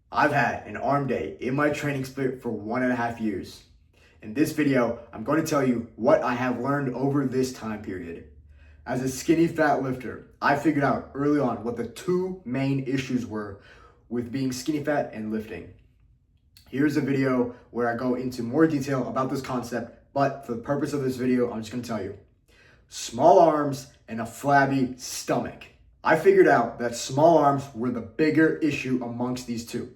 I've had an arm day in my training split for 1.5 years. In this video, I'm going to tell you what I have learned over this time period. As a skinny fat lifter, I figured out early on what the two main issues were with being skinny fat and lifting. Here's a video where I go into more detail about this concept, but for the purpose of this video, I'm just going to tell you. Small arms and a flabby stomach. I figured out that small arms were the bigger issue amongst these two.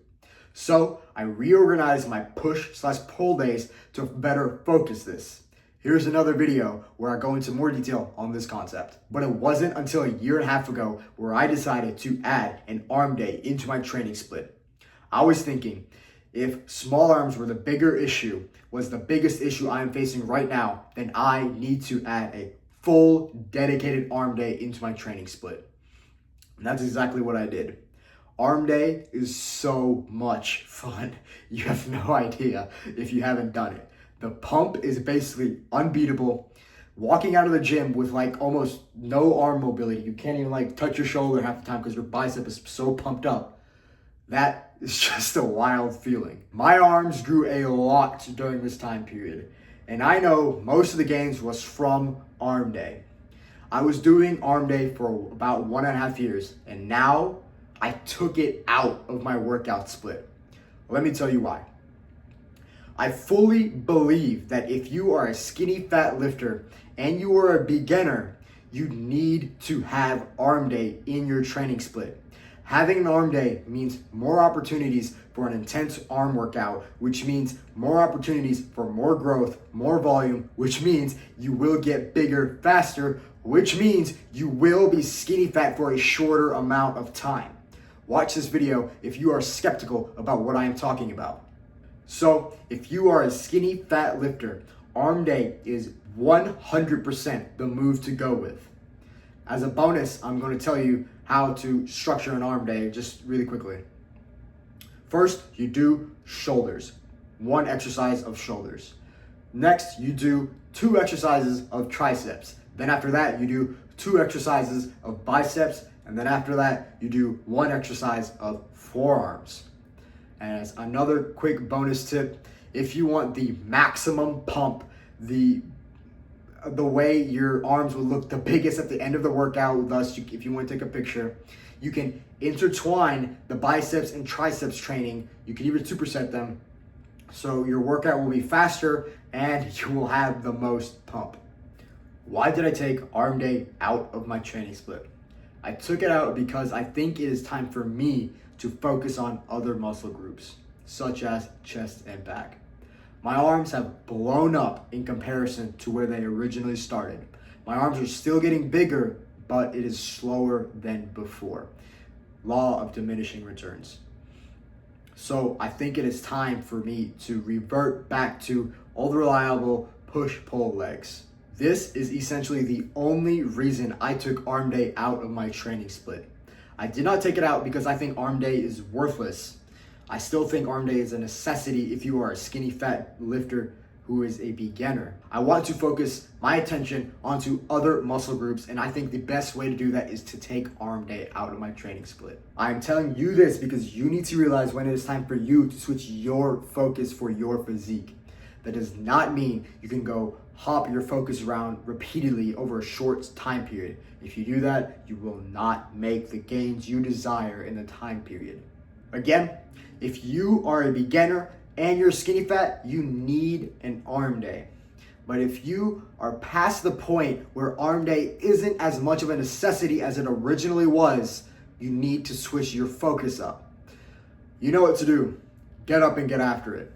So I reorganized my push/pull days to better focus this. Here's another video where I go into more detail on this concept. But it wasn't until 1.5 years ago where I decided to add an arm day into my training split. I was thinking, if small arms were the bigger issue, was the biggest issue I am facing right now, then I need to add a full dedicated arm day into my training split. And that's exactly what I did. Arm day is so much fun. You have no idea if you haven't done it. The pump is basically unbeatable. Walking out of the gym with like almost no arm mobility, you can't even like touch your shoulder half the time because your bicep is so pumped up. That is just a wild feeling. My arms grew a lot during this time period, and I know most of the gains was from arm day. I was doing arm day for about 1.5 years, and now I took it out of my workout split. Let me tell you why. I fully believe that if you are a skinny fat lifter and you are a beginner, you need to have arm day in your training split. Having an arm day means more opportunities for an intense arm workout, which means more opportunities for more growth, more volume, which means you will get bigger faster, which means you will be skinny fat for a shorter amount of time. Watch this video if you are skeptical about what I am talking about. So if you are a skinny fat lifter, arm day is 100% the move to go with. As a bonus, I'm going to tell you how to structure an arm day just really quickly. First, you do shoulders. 1 exercise of shoulders. Next, you do 2 exercises of triceps. Then after that, you do 2 exercises of biceps. And then after that, you do 1 exercise of forearms. And as another quick bonus tip, if you want the maximum pump, the way your arms will look the biggest at the end of the workout, thus if you want to take a picture, you can intertwine the biceps and triceps training. You can even superset them. So your workout will be faster and you will have the most pump. Why did I take arm day out of my training split? I took it out because I think it is time for me to focus on other muscle groups, such as chest and back. My arms have blown up in comparison to where they originally started. My arms are still getting bigger, but it is slower than before. Law of diminishing returns. So I think it is time for me to revert back to old reliable push-pull legs. This is essentially the only reason I took arm day out of my training split. I did not take it out because I think arm day is worthless. I still think arm day is a necessity if you are a skinny fat lifter who is a beginner. I want to focus my attention onto other muscle groups, and I think the best way to do that is to take arm day out of my training split. I am telling you this because you need to realize when it is time for you to switch your focus for your physique. That does not mean you can go hop your focus around repeatedly over a short time period. If you do that, you will not make the gains you desire in the time period. Again, if you are a beginner and you're skinny fat, you need an arm day. But if you are past the point where arm day isn't as much of a necessity as it originally was, you need to switch your focus up. You know what to do. Get up and get after it.